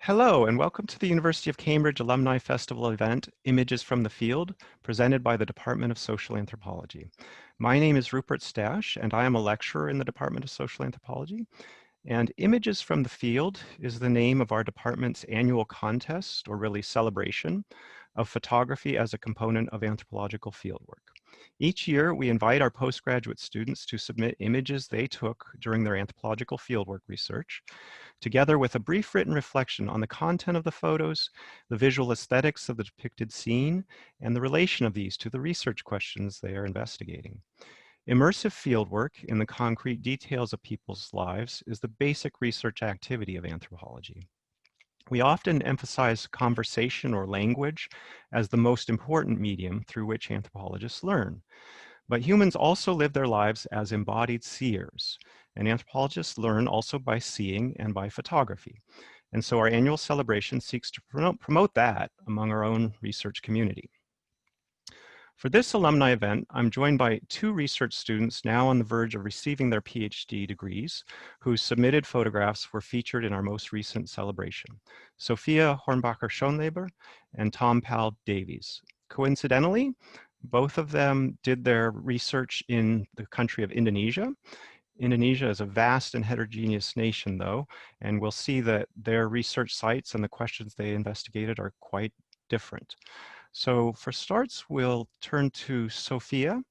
Hello, and welcome to the University of Cambridge Alumni Festival event, Images from the Field, presented by the Department of Social Anthropology. My name is Rupert Stash, and I am a lecturer in the Department of Social Anthropology. And Images from the Field is the name of our department's annual contest, or really celebration, of photography as a component of anthropological fieldwork. Each year, we invite our postgraduate students to submit images they took during their anthropological fieldwork research, together with a brief written reflection on the content of the photos, the visual aesthetics of the depicted scene, and the relation of these to the research questions they are investigating. Immersive fieldwork in the concrete details of people's lives is the basic research activity of anthropology. We often emphasize conversation or language as the most important medium through which anthropologists learn. But humans also live their lives as embodied seers, and anthropologists learn also by seeing and by photography. And so our annual celebration seeks to promote that among our own research community. For this alumni event, I'm joined by two research students now on the verge of receiving their PhD degrees, whose submitted photographs were featured in our most recent celebration, Sophia Hornbacher-Schonleber and Tom Powell Davies. Coincidentally, both of them did their research in the country of Indonesia. Indonesia is a vast and heterogeneous nation, though, and we'll see that their research sites and the questions they investigated are quite different. So for starts, we'll turn to Sophia,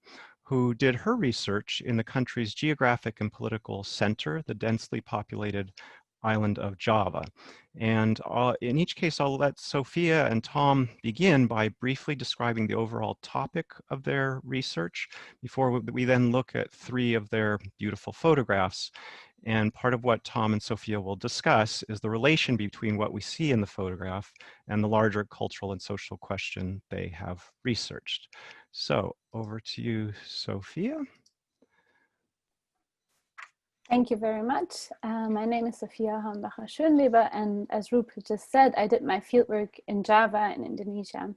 who did her research in the country's geographic and political center, the densely populated island of Java. And in each case, I'll let Sophia and Tom begin by briefly describing the overall topic of their research before we then look at three of their beautiful photographs. And part of what Tom and Sophia will discuss is the relation between what we see in the photograph and the larger cultural and social question they have researched. So over to you, Sophia. Thank you very much. My name is Sophia Hornbacher-Schönleber, and as Rupert just said, I did my fieldwork in Java in Indonesia.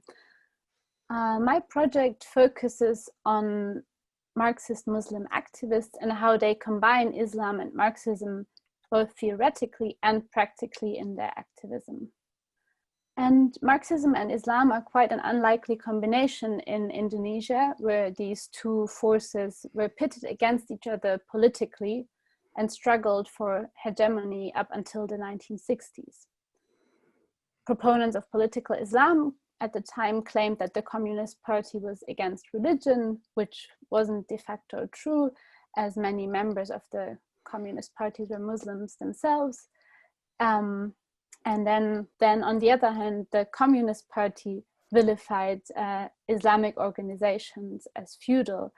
My project focuses on Marxist Muslim activists and how they combine Islam and Marxism both theoretically and practically in their activism. And Marxism and Islam are quite an unlikely combination in Indonesia, where these two forces were pitted against each other politically and struggled for hegemony up until the 1960s. Proponents of political Islam at the time claimed that the Communist Party was against religion, which wasn't de facto true, as many members of the Communist parties were Muslims themselves. And then on the other hand, the Communist Party vilified Islamic organizations as feudal,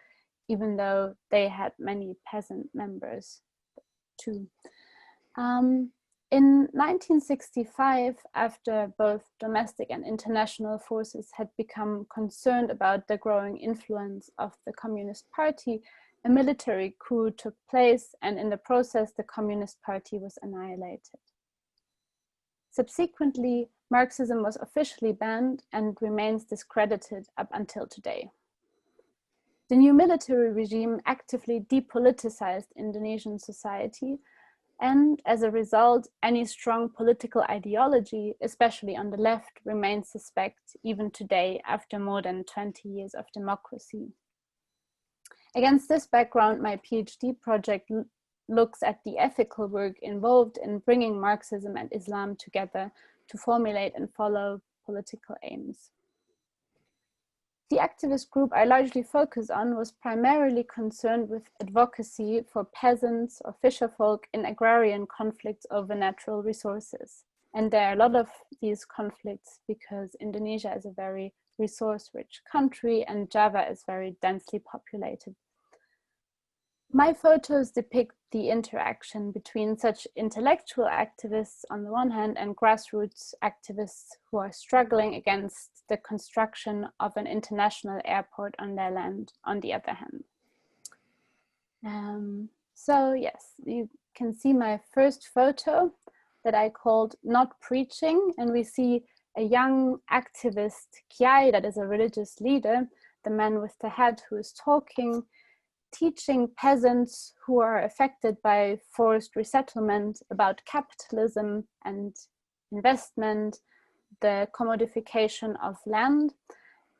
even though they had many peasant members too. In 1965, after both domestic and international forces had become concerned about the growing influence of the Communist Party, a military coup took place, and in the process, the Communist Party was annihilated. Subsequently, Marxism was officially banned and remains discredited up until today. The new military regime actively depoliticized Indonesian society, and as a result, any strong political ideology, especially on the left, remains suspect even today after more than 20 years of democracy. Against this background, my PhD project looks at the ethical work involved in bringing Marxism and Islam together to formulate and follow political aims. The activist group I largely focus on was primarily concerned with advocacy for peasants or fisherfolk in agrarian conflicts over natural resources. And there are a lot of these conflicts because Indonesia is a very resource-rich country and Java is very densely populated. My photos depict the interaction between such intellectual activists on the one hand and grassroots activists who are struggling against the construction of an international airport on their land on the other hand. So yes, you can see my first photo that I called Not Preaching, and we see a young activist, Kiai, that is a religious leader, the man with the hat who is talking, teaching peasants who are affected by forced resettlement about capitalism and investment, the commodification of land,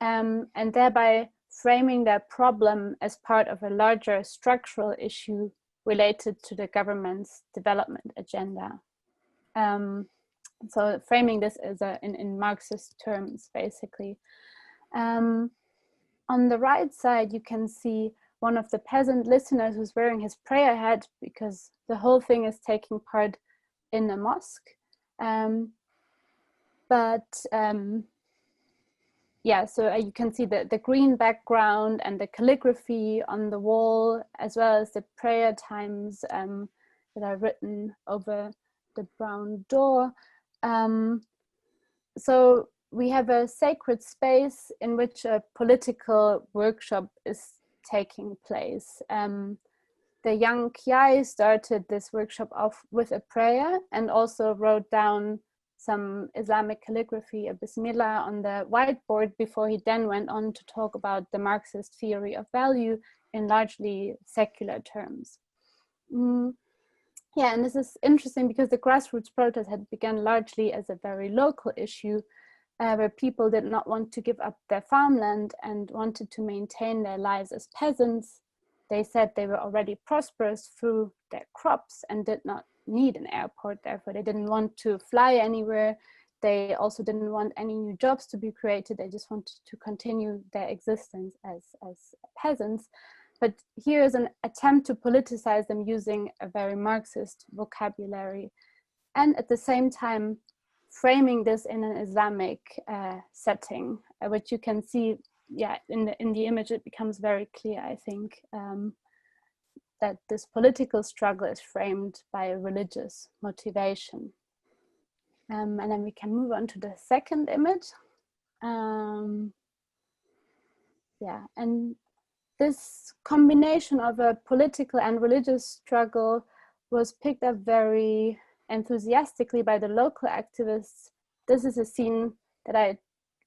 and thereby framing their problem as part of a larger structural issue related to the government's development agenda. So framing this as in Marxist terms, basically. On the right side, you can see one of the peasant listeners who's wearing his prayer hat, because the whole thing is taking part in a mosque. Yeah, so you can see the green background and the calligraphy on the wall, as well as the prayer times that are written over the brown door. So we have a sacred space in which a political workshop is taking place. The young Kiai started this workshop off with a prayer and also wrote down some Islamic calligraphy, a Bismillah, on the whiteboard before he then went on to talk about the Marxist theory of value in largely secular terms. Yeah, and this is interesting because the grassroots protest had begun largely as a very local issue where people did not want to give up their farmland and wanted to maintain their lives as peasants. They said they were already prosperous through their crops and did not need an airport, therefore they didn't want to fly anywhere. They also didn't want any new jobs to be created. They just wanted to continue their existence as peasants. But here is an attempt to politicize them using a very Marxist vocabulary, and at the same time framing this in an Islamic setting, which you can see, yeah, in the image. It becomes very clear, I think, that this political struggle is framed by a religious motivation. And then we can move on to the second image. Yeah, and this combination of a political and religious struggle was picked up very enthusiastically by the local activists. This is a scene that I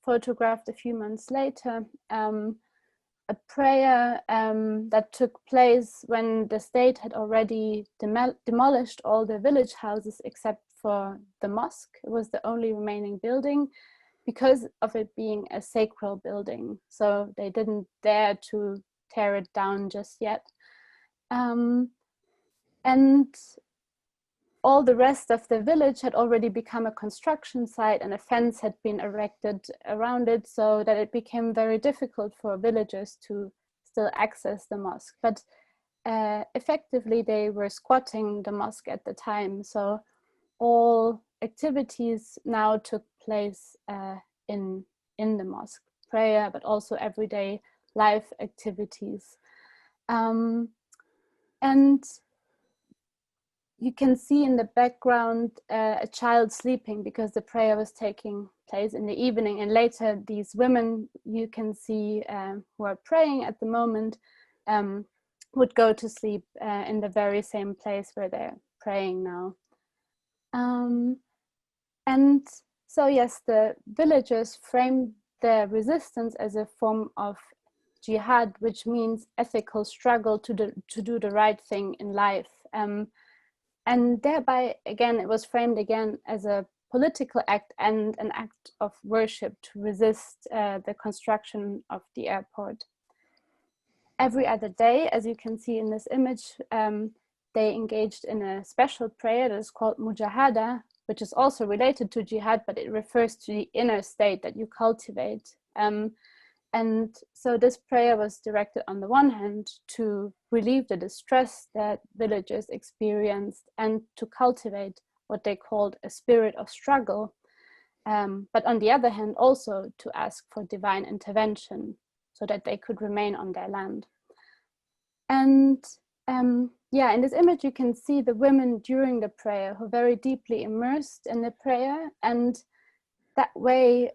photographed a few months later. A prayer that took place when the state had already demolished all the village houses except for the mosque. It was the only remaining building because of it being a sacred building. So they didn't dare to tear it down just yet. And all the rest of the village had already become a construction site, and a fence had been erected around it, so that it became very difficult for villagers to still access the mosque. But effectively, they were squatting the mosque at the time, so all activities now took place in the mosque, prayer, but also everyday life activities. And you can see in the background a child sleeping because the prayer was taking place in the evening, and later these women you can see who are praying at the moment would go to sleep in the very same place where they're praying now. And so yes, the villagers framed their resistance as a form of jihad, which means ethical struggle to do the right thing in life. And thereby, again, it was framed again as a political act and an act of worship to resist the construction of the airport. Every other day, as you can see in this image, they engaged in a special prayer that is called mujahada, which is also related to jihad, but it refers to the inner state that you cultivate. And so this prayer was directed on the one hand to relieve the distress that villagers experienced and to cultivate what they called a spirit of struggle. But on the other hand, also to ask for divine intervention so that they could remain on their land. And yeah, in this image, you can see the women during the prayer who are very deeply immersed in the prayer. And that way,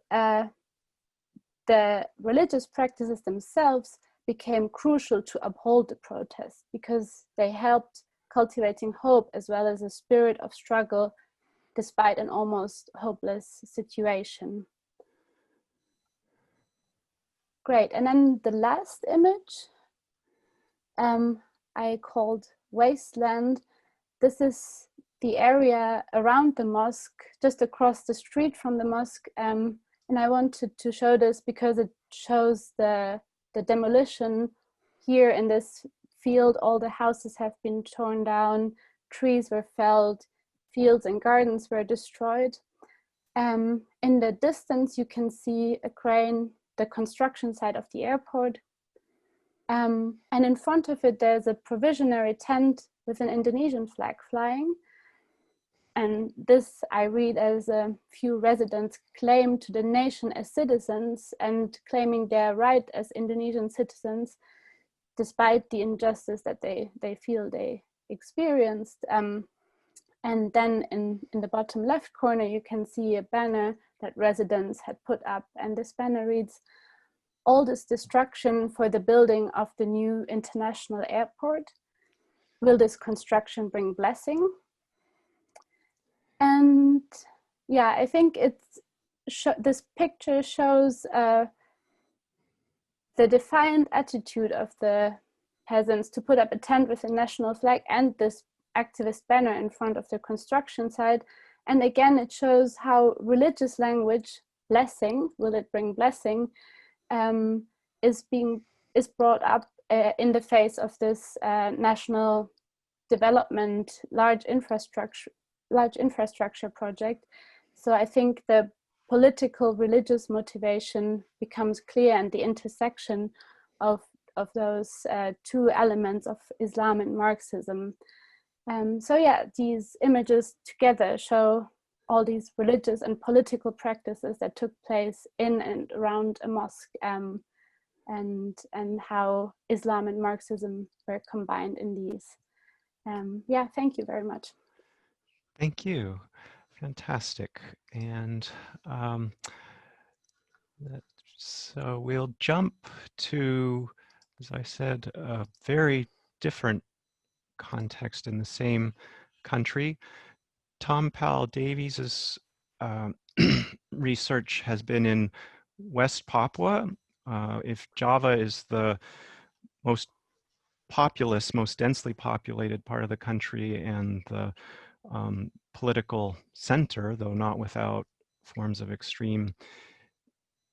the religious practices themselves became crucial to uphold the protest because they helped cultivating hope as well as a spirit of struggle despite an almost hopeless situation. Great, and then the last image I called Wasteland. This is the area around the mosque, just across the street from the mosque. And I wanted to show this because it shows the demolition here in this field. All the houses have been torn down, trees were felled, fields and gardens were destroyed. In the distance, you can see a crane, the construction site of the airport. And in front of it, there's a provisionary tent with an Indonesian flag flying. And this I read as a few residents claim to the nation as citizens and claiming their right as Indonesian citizens, despite the injustice that they feel they experienced. And then in the bottom left corner, you can see a banner that residents had put up. And this banner reads, "All this destruction for the building of the new international airport. Will this construction bring blessing?" And yeah, I think this picture shows the defiant attitude of the peasants to put up a tent with a national flag and this activist banner in front of the construction site. And again, it shows how religious language, blessing, will it bring blessing, is brought up in the face of this national development, large infrastructure project. So I think the political religious motivation becomes clear, and the intersection of those two elements of Islam and Marxism. So yeah, these images together show all these religious and political practices that took place in and around a mosque, and how Islam and Marxism were combined in these. Yeah, thank you very much. Thank you. Fantastic. And so we'll jump to, as I said, a very different context in the same country. Tom Powell Davies's research has been in West Papua. If Java is the most populous, most densely populated part of the country and the political center, though not without forms of extreme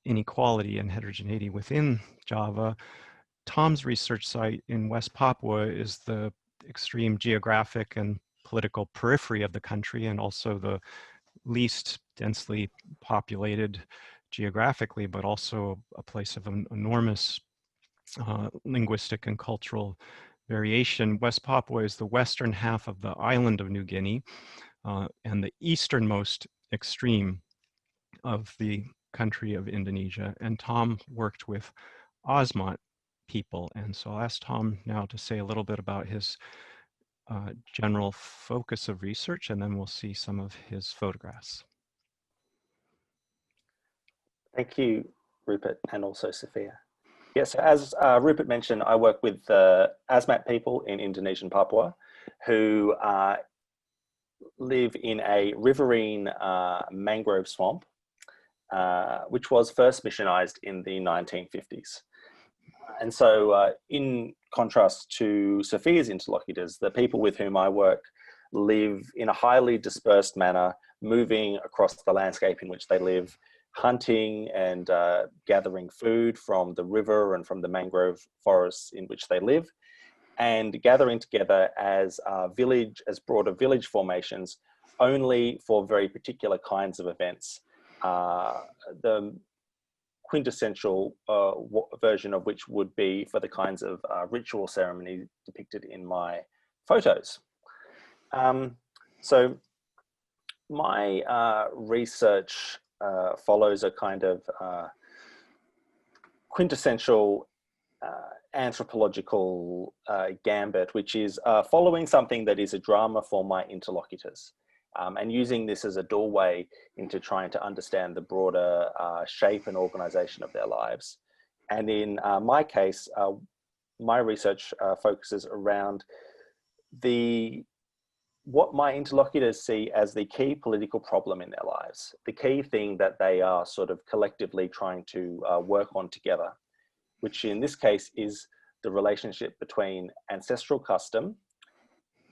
inequality and heterogeneity within Java, Tom's research site in West Papua is the extreme geographic and political periphery of the country, and also the least densely populated geographically, but also a place of an enormous linguistic and cultural variation. West Papua is the western half of the island of New Guinea and the easternmost extreme of the country of Indonesia. And Tom worked with Osmont people. And so I'll ask Tom now to say a little bit about his general focus of research, and then we'll see some of his photographs. Thank you, Rupert, and also Sophia. Yes, as Rupert mentioned, I work with Asmat people in Indonesian Papua who live in a riverine mangrove swamp, which was first missionized in the 1950s. And so in contrast to Sophia's interlocutors, the people with whom I work live in a highly dispersed manner, moving across the landscape in which they live, hunting and gathering food from the river and from the mangrove forests in which they live, and gathering together as broader village formations only for very particular kinds of events. The quintessential version of which would be for the kinds of ritual ceremony depicted in my photos. So my research follows a kind of quintessential anthropological gambit, which is following something that is a drama for my interlocutors, and using this as a doorway into trying to understand the broader shape and organization of their lives. And in my case, my research focuses around what my interlocutors see as the key political problem in their lives, the key thing that they are sort of collectively trying to work on together, which in this case is the relationship between ancestral custom,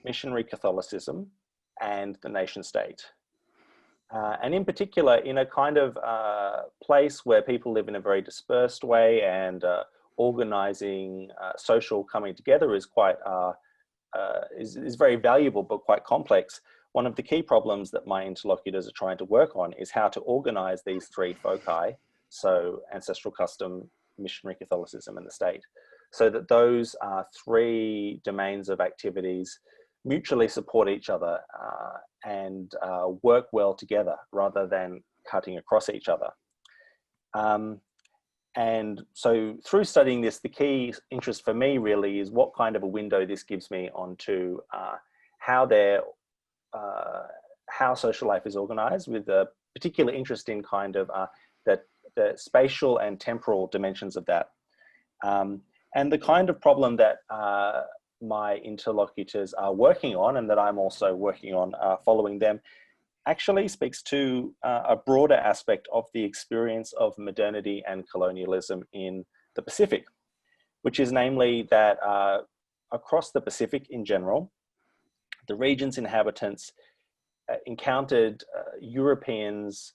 missionary Catholicism, and the nation state. And in particular, in a kind of place where people live in a very dispersed way, and organizing social coming together is quite is very valuable but quite complex. One of the key problems that my interlocutors are trying to work on is how to organize these three foci, so ancestral custom, missionary Catholicism, and the state, so that those three domains of activities mutually support each other and work well together rather than cutting across each other. And so through studying this, the key interest for me really is what kind of a window this gives me onto how social life is organized, with a particular interest in kind of the spatial and temporal dimensions of that. And the kind of problem that my interlocutors are working on, and that I'm also working on following them, actually speaks to a broader aspect of the experience of modernity and colonialism in the Pacific, which is namely that across the Pacific in general, the region's inhabitants encountered Europeans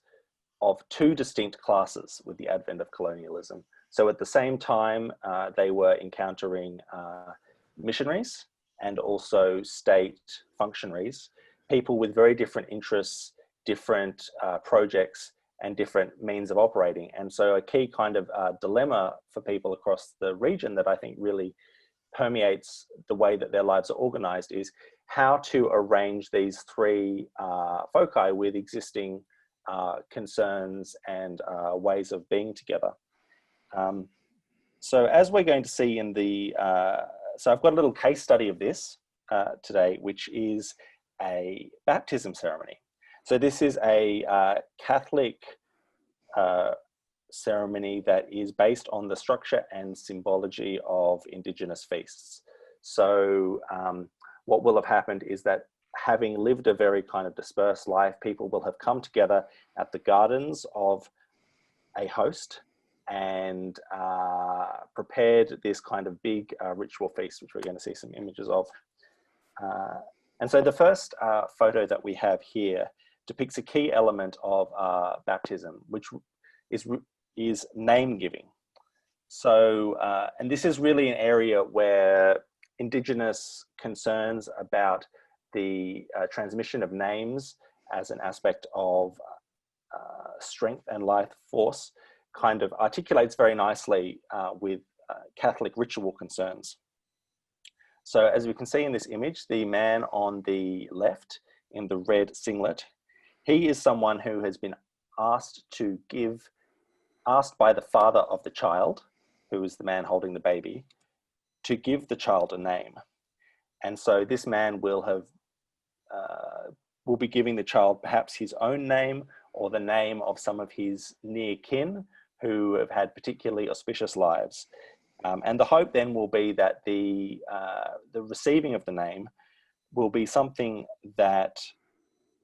of two distinct classes with the advent of colonialism. So at the same time, they were encountering missionaries and also state functionaries, people with very different interests, different projects, and different means of operating. And so a key kind of dilemma for people across the region that I think really permeates the way that their lives are organized is how to arrange these three foci with existing concerns and ways of being together. So as we're going to see in the, so I've got a little case study of this today, which is a baptism ceremony. So this is a Catholic ceremony that is based on the structure and symbology of Indigenous feasts. So what will have happened is that, having lived a very kind of dispersed life, people will have come together at the gardens of a host and prepared this kind of big ritual feast, which we're going to see some images of. And so the first photo that we have here depicts a key element of baptism, which is name giving. So, and this is really an area where Indigenous concerns about the transmission of names as an aspect of strength and life force kind of articulates very nicely with Catholic ritual concerns. So as we can see in this image, the man on the left in the red singlet, he is someone who has been asked by the father of the child, who is the man holding the baby, to give the child a name. And so this man will be giving the child perhaps his own name, or the name of some of his near kin who have had particularly auspicious lives. And the hope then will be that the receiving of the name will be something that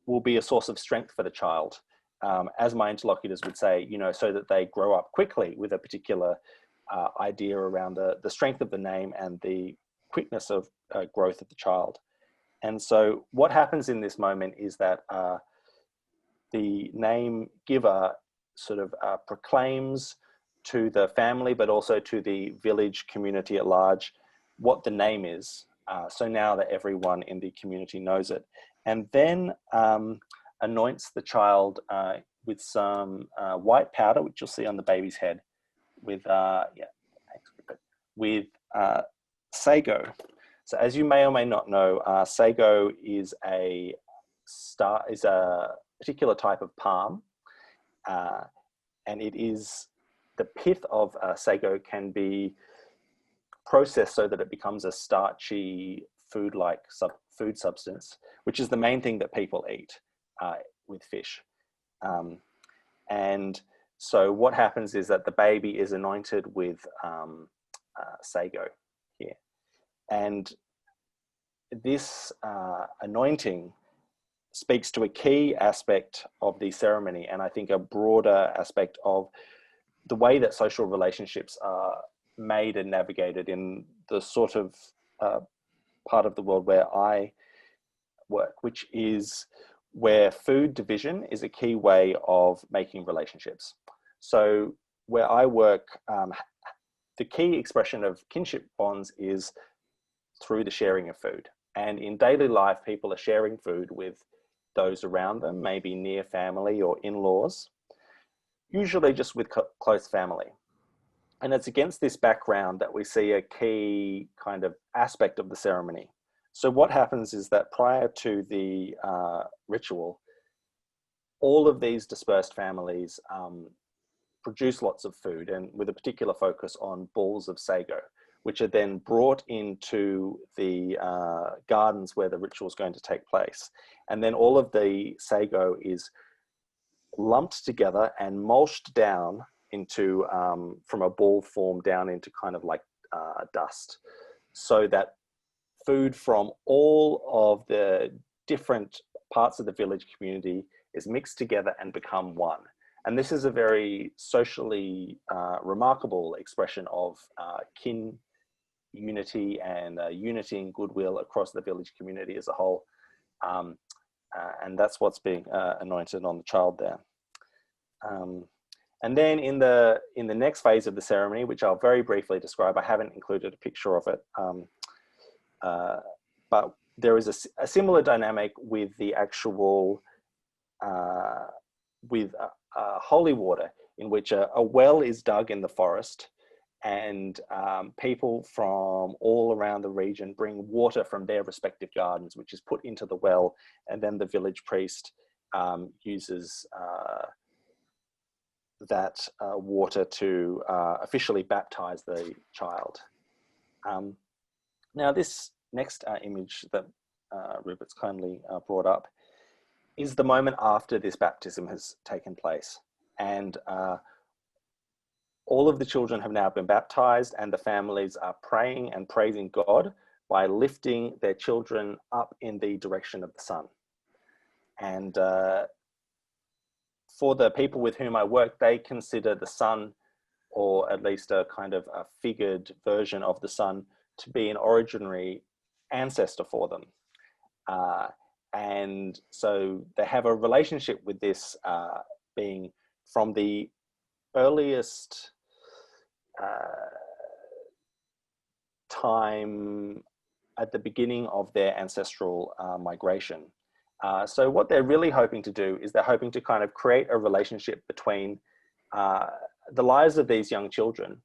will be a source of strength for the child, as my interlocutors would say, you know, so that they grow up quickly with a particular idea around the strength of the name and the quickness of growth of the child. And so what happens in this moment is that the name giver sort of proclaims to the family, but also to the village community at large, what the name is. So now that everyone in the community knows it. And then anoints the child with some white powder, which you'll see on the baby's head, with, with sago. So as you may or may not know, sago is a particular type of palm, and it is, the pith of sago can be processed so that it becomes a starchy food-like food substance, which is the main thing that people eat with fish. And so what happens is that the baby is anointed with sago here. And this anointing speaks to a key aspect of the ceremony, and I think a broader aspect of the way that social relationships are made and navigated in the sort of part of the world where I work, which is where food division is a key way of making relationships. So where I work, the key expression of kinship bonds is through the sharing of food. And in daily life, people are sharing food with those around them, maybe near family or in-laws, usually just with close family. And it's against this background that we see a key kind of aspect of the ceremony. So what happens is that prior to the ritual, all of these dispersed families produce lots of food, and with a particular focus on balls of sago, which are then brought into the gardens where the ritual is going to take place. And then all of the sago is lumped together and mulched down into, from a ball form down into kind of like dust, so that food from all of the different parts of the village community is mixed together and become one. And this is a very socially remarkable expression of kin unity and unity and goodwill across the village community as a whole. And that's what's being anointed on the child there. And then in the next phase of the ceremony, which I'll very briefly describe, I haven't included a picture of it, but there is a similar dynamic with the actual, with holy water, in which a well is dug in the forest, and people from all around the region bring water from their respective gardens, which is put into the well, and then the village priest uses that water to officially baptize the child. Now this next image that Rupert's kindly brought up is the moment after this baptism has taken place. And all of the children have now been baptized, and the families are praying and praising God by lifting their children up in the direction of the sun. And for the people with whom I work, they consider the sun, or at least a kind of a figured version of the sun, to be an originary ancestor for them. And so they have a relationship with this being from the earliest time at the beginning of their ancestral migration. So what they're really hoping to do is they're hoping to kind of create a relationship between the lives of these young children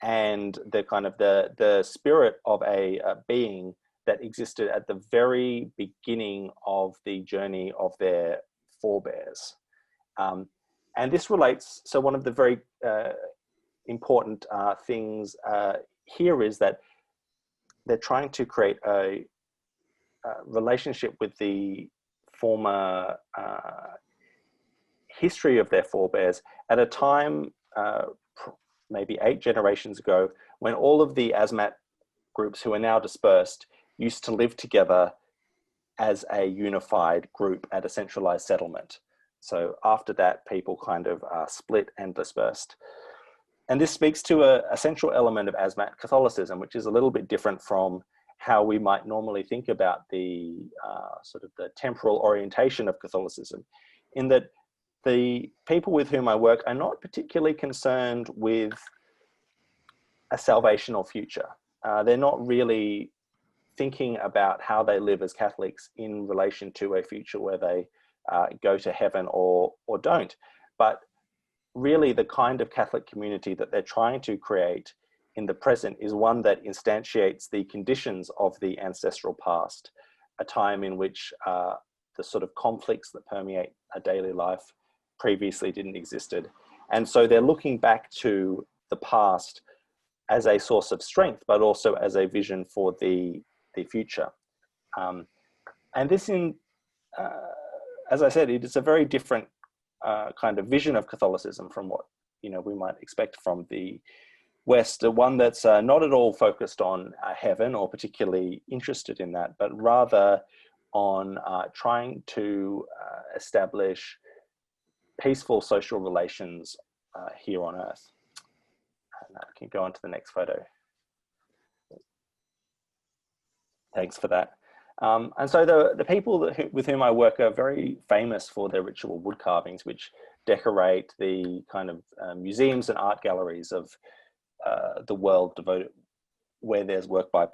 and the kind of the spirit of a being that existed at the very beginning of the journey of their forebears. And this relates, so one of the very important things here is that they're trying to create a relationship with the former history of their forebears at a time, maybe 8 generations ago, when all of the Asmat groups who are now dispersed used to live together as a unified group at a centralized settlement. So after that, people kind of split and dispersed. And this speaks to a central element of Asmat Catholicism, which is a little bit different from how we might normally think about the sort of the temporal orientation of Catholicism, in that the people with whom I work are not particularly concerned with a salvational future. They're not really thinking about how they live as Catholics in relation to a future where they go to heaven or don't. But really the kind of Catholic community that they're trying to create in the present is one that instantiates the conditions of the ancestral past, a time in which the sort of conflicts that permeate a daily life previously didn't existed. And so they're looking back to the past as a source of strength, but also as a vision for the future. And this, as I said, it is a very different kind of vision of Catholicism from what we might expect from the West, one that's not at all focused on heaven or particularly interested in that, but rather on trying to establish peaceful social relations here on Earth. And I can go on to the next photo. Thanks for that. And so the people with whom I work are very famous for their ritual wood carvings, which decorate the kind of museums and art galleries of the world devoted where there's work by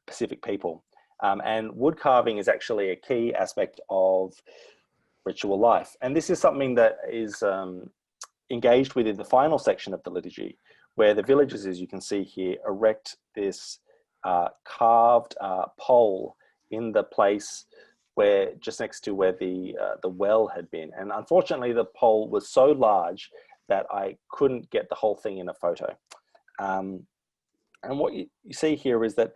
Pacific people. And wood carving is actually a key aspect of ritual life. And this is something that is engaged with in the final section of the liturgy, where the villagers, as you can see here, erect this carved pole in the place where, just next to where the well had been. And unfortunately, the pole was so large that I couldn't get the whole thing in a photo. And what you see here is that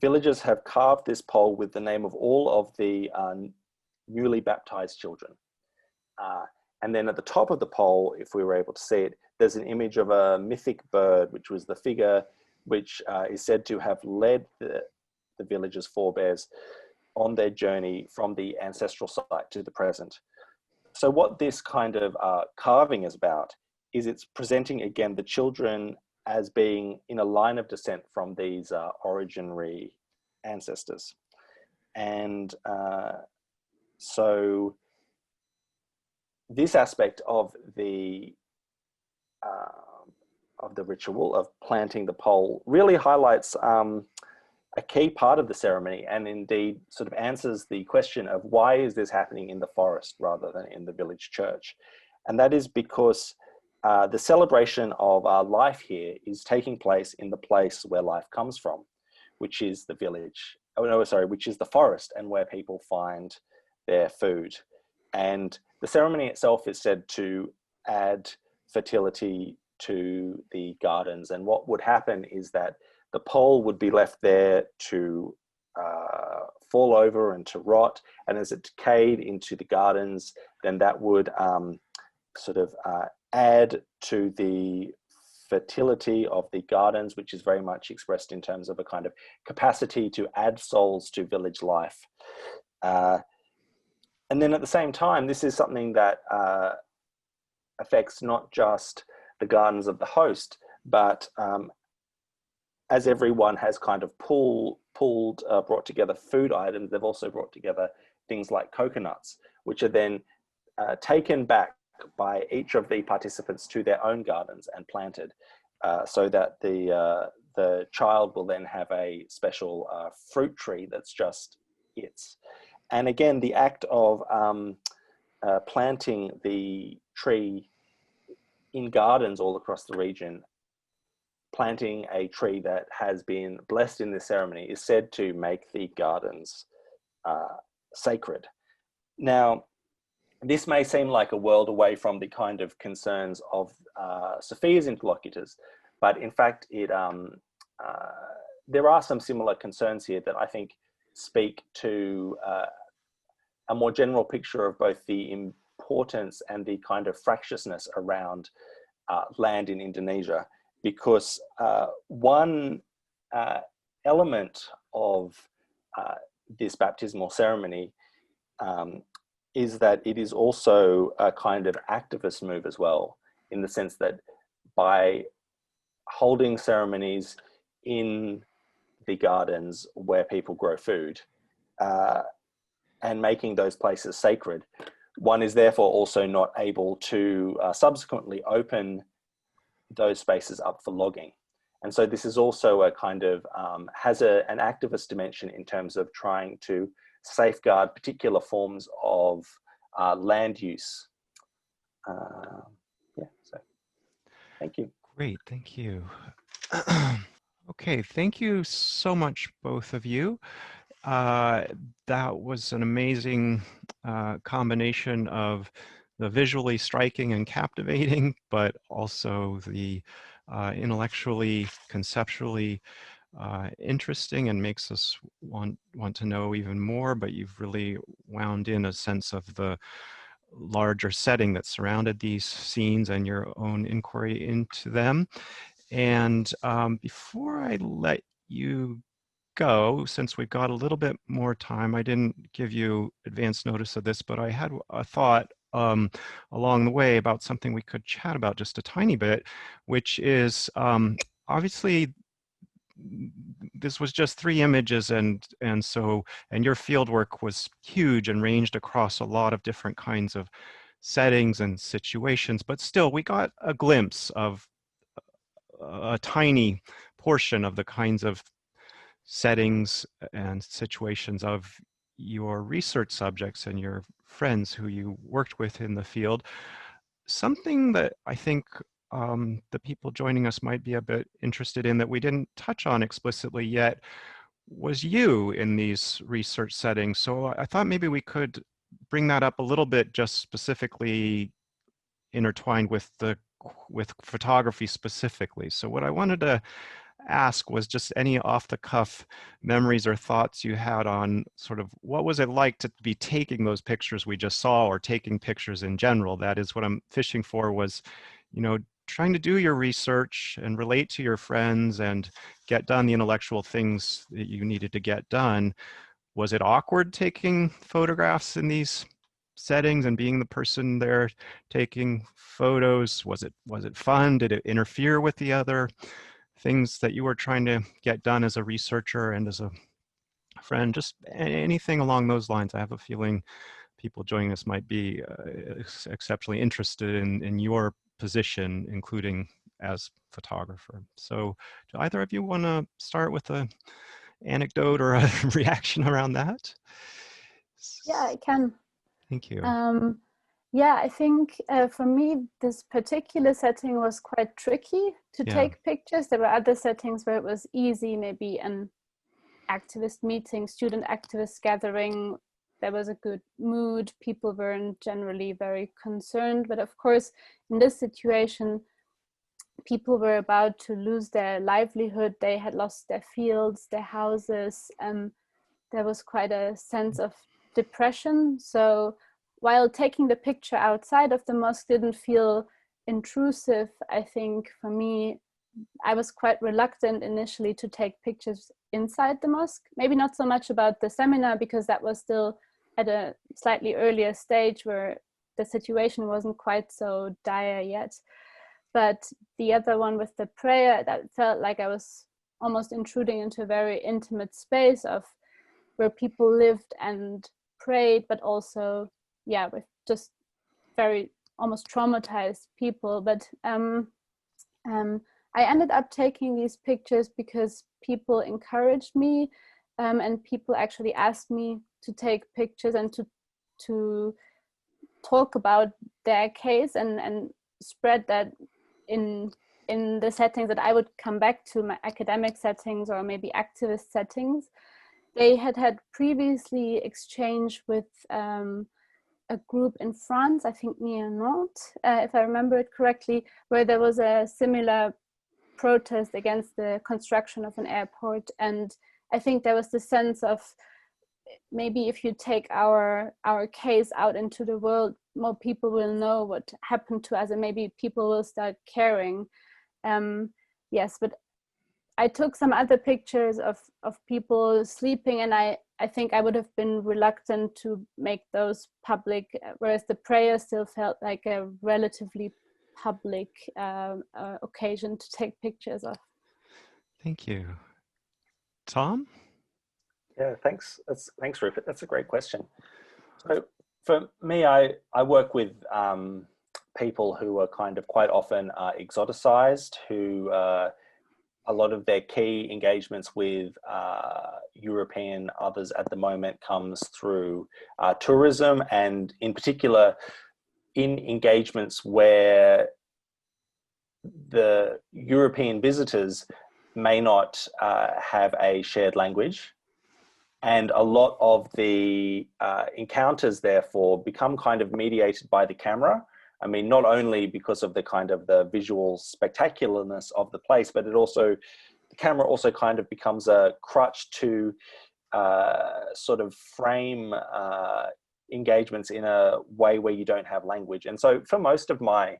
villagers have carved this pole with the name of all of the newly baptized children. And then at the top of the pole, if we were able to see it, there's an image of a mythic bird, which was the figure which is said to have led the villagers' forebears on their journey from the ancestral site to the present. So what this kind of carving is about is it's presenting again the children as being in a line of descent from these originary ancestors. And so this aspect of the ritual of planting the pole really highlights a key part of the ceremony, and indeed sort of answers the question of why is this happening in the forest rather than in the village church. And that is because the celebration of our life here is taking place in the place where life comes from, which is the village, which is the forest, and where people find their food. And the ceremony itself is said to add fertility to the gardens. And what would happen is that the pole would be left there to fall over and to rot. And as it decayed into the gardens, then that would sort of add to the fertility of the gardens, which is very much expressed in terms of a kind of capacity to add souls to village life. And then at the same time, this is something that affects not just the gardens of the host, but as everyone has kind of brought together food items, they've also brought together things like coconuts, which are then taken back by each of the participants to their own gardens and planted, so that the child will then have a special fruit tree that's just its. And again, the act of planting the tree in gardens all across the region, planting a tree that has been blessed in this ceremony, is said to make the gardens sacred. Now, this may seem like a world away from the kind of concerns of Sophia's interlocutors, but in fact, there are some similar concerns here that I think speak to a more general picture of both the importance and the kind of fractiousness around land in Indonesia, because one element of this baptismal ceremony is that it is also a kind of activist move as well, in the sense that by holding ceremonies in the gardens where people grow food and making those places sacred, one is therefore also not able to subsequently open those spaces up for logging. And so this is also a kind of, has an activist dimension in terms of trying to safeguard particular forms of land use. Yeah, so thank you. Great, thank you. Okay, thank you so much, both of you. That was an amazing combination of the visually striking and captivating, but also the intellectually, conceptually interesting, and makes us want to know even more. But you've really wound in a sense of the larger setting that surrounded these scenes and your own inquiry into them. And before I let you go, since we've got a little bit more time, I didn't give you advance notice of this, but I had a thought along the way about something we could chat about just a tiny bit, which is obviously this was just 3 images, and your field work was huge and ranged across a lot of different kinds of settings and situations, but still we got a glimpse of a tiny portion of the kinds of settings and situations of your research subjects and your friends who you worked with in the field. Something that I think the people joining us might be a bit interested in that we didn't touch on explicitly yet was you in these research settings. So I thought maybe we could bring that up a little bit, just specifically intertwined with photography specifically. So what I wanted to ask was just any off-the-cuff memories or thoughts you had on sort of what was it like to be taking those pictures we just saw, or taking pictures in general. That is what I'm fishing for, was, you know, trying to do your research and relate to your friends and get done the intellectual things that you needed to get done. Was it awkward taking photographs in these settings and being the person there taking photos? Was it fun? Did it interfere with the other things that you were trying to get done as a researcher and as a friend? Just anything along those lines. I have a feeling people joining us might be exceptionally interested in your position, including as photographer. So do either of you want to start with an anecdote or a reaction around that? Yeah, I can. Thank you. Yeah, I think for me, this particular setting was quite tricky to take pictures. There were other settings where it was easy, maybe an activist meeting, student activist gathering. There was a good mood. People weren't generally very concerned. But of course, in this situation, people were about to lose their livelihood. They had lost their fields, their houses. There was quite a sense of depression. So while taking the picture outside of the mosque didn't feel intrusive, I think for me, I was quite reluctant initially to take pictures inside the mosque. Maybe not so much about the seminar, because that was still at a slightly earlier stage where the situation wasn't quite so dire yet. But the other one with the prayer, that felt like I was almost intruding into a very intimate space of where people lived and prayed, but also, yeah, with just very almost traumatized people. But I ended up taking these pictures because people encouraged me, and people actually asked me to take pictures and to talk about their case and spread that in the settings that I would come back to, my academic settings or maybe activist settings. They had previously exchanged with a group in France, I think near Nantes, if I remember it correctly, where there was a similar protest against the construction of an airport. And I think there was the sense of, maybe if you take our case out into the world, more people will know what happened to us, and maybe people will start caring. Yes, but I took some other pictures of people sleeping, and I think I would have been reluctant to make those public, whereas the prayer still felt like a relatively public occasion to take pictures of. Thank you. Tom? Yeah, thanks. Thanks, Rupert. That's a great question. So for me, I work with people who are kind of quite often exoticized, who a lot of their key engagements with European others at the moment comes through tourism, and in particular in engagements where the European visitors may not have a shared language. And a lot of the encounters, therefore, become kind of mediated by the camera. I mean, not only because of the kind of the visual spectacularness of the place, but the camera also kind of becomes a crutch to sort of frame engagements in a way where you don't have language. And so for most of my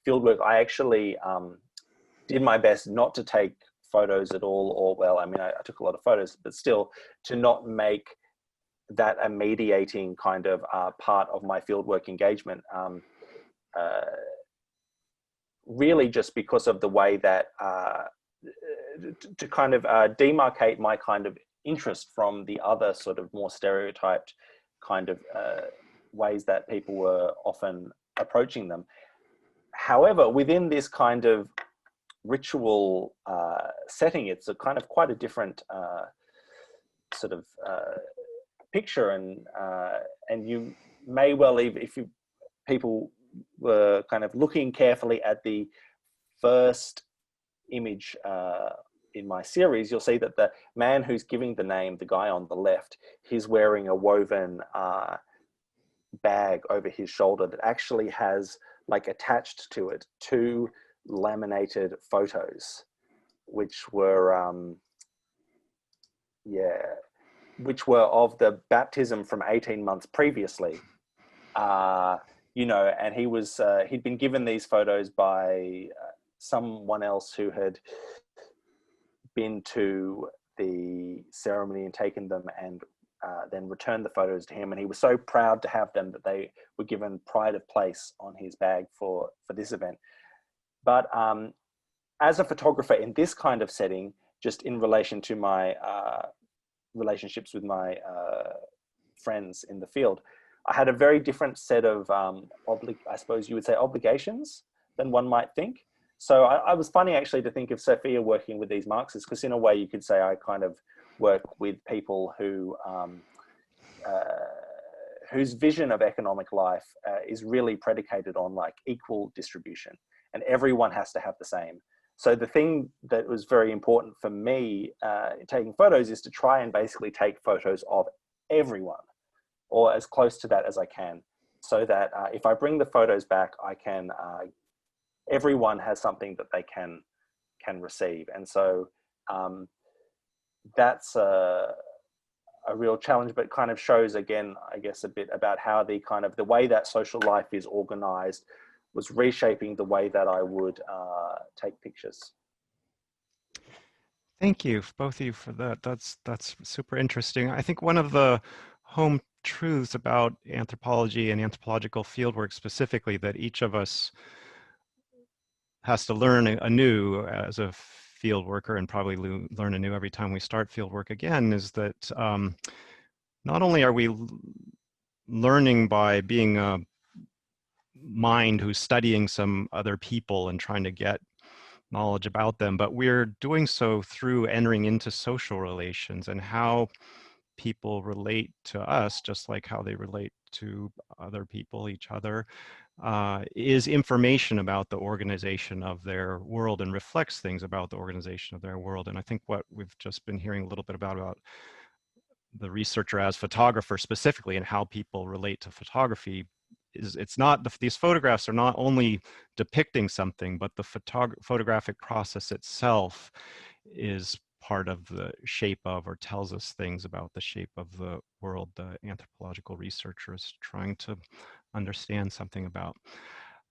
fieldwork, I actually did my best not to take photos at all, or, well, I mean, I took a lot of photos, but still to not make that a mediating kind of part of my fieldwork engagement. Really just because of the way that to kind of demarcate my kind of interest from the other sort of more stereotyped kind of ways that people were often approaching them. However, within this kind of ritual setting, it's a kind of quite a different sort of picture, and you may well, if people were kind of looking carefully at the first image in my series, you'll see that the man who's giving the name, the guy on the left, he's wearing a woven bag over his shoulder that actually has, like, attached to it 2 laminated photos, which were which were of the baptism from 18 months previously. You know, and he was he'd been given these photos by someone else who had been to the ceremony and taken them, and then returned the photos to him, and he was so proud to have them that they were given pride of place on his bag for this event. But as a photographer in this kind of setting, just in relation to my relationships with my friends in the field, I had a very different set of, I suppose you would say, obligations than one might think. So I was funny actually to think of Sophia working with these Marxists, because in a way you could say I kind of work with people who whose vision of economic life is really predicated on, like, equal distribution, and everyone has to have the same. So the thing that was very important for me in taking photos is to try and basically take photos of everyone, or as close to that as I can, so that if I bring the photos back, I can, everyone has something that they can receive. And so that's a real challenge, but kind of shows, again, I guess, a bit about how the kind of the way that social life is organized was reshaping the way that I would take pictures. Thank you, both of you, for that. That's super interesting. I think one of the home truths about anthropology and anthropological fieldwork specifically that each of us has to learn anew as a field worker, and probably learn anew every time we start field work again, is that not only are we learning by being a mind who's studying some other people and trying to get knowledge about them, but we're doing so through entering into social relations and how people relate to us, just like how they relate to other people, each other, is information about the organization of their world and reflects things about the organization of their world. And I think what we've just been hearing a little bit about the researcher as photographer specifically, and how people relate to photography, is it's not, these photographs are not only depicting something, but the photographic process itself is part of the shape of, or tells us things about the shape of the world the anthropological researcher is trying to understand something about.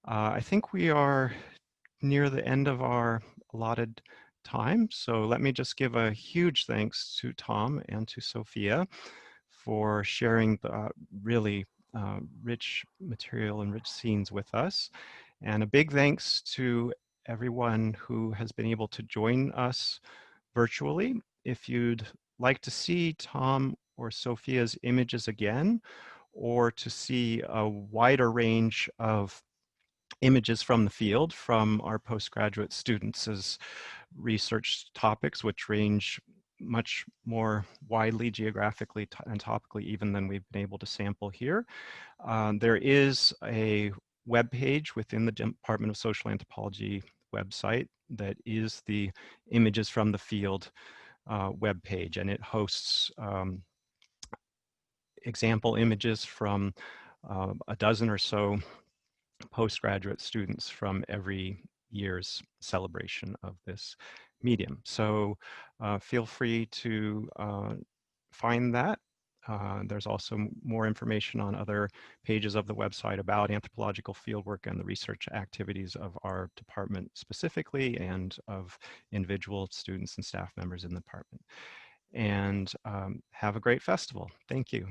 I think we are near the end of our allotted time, so let me just give a huge thanks to Tom and to Sophia for sharing the really rich material and rich scenes with us. And a big thanks to everyone who has been able to join us virtually. If you'd like to see Tom or Sophia's images again, or to see a wider range of images from the field from our postgraduate students' research topics, which range much more widely geographically and topically even than we've been able to sample here. There is a web page within the Department of Social Anthropology website that is the Images from the Field web page, and it hosts example images from a dozen or so postgraduate students from every year's celebration of this medium. So feel free to find that. There's also more information on other pages of the website about anthropological fieldwork and the research activities of our department specifically, and of individual students and staff members in the department. And have a great festival. Thank you.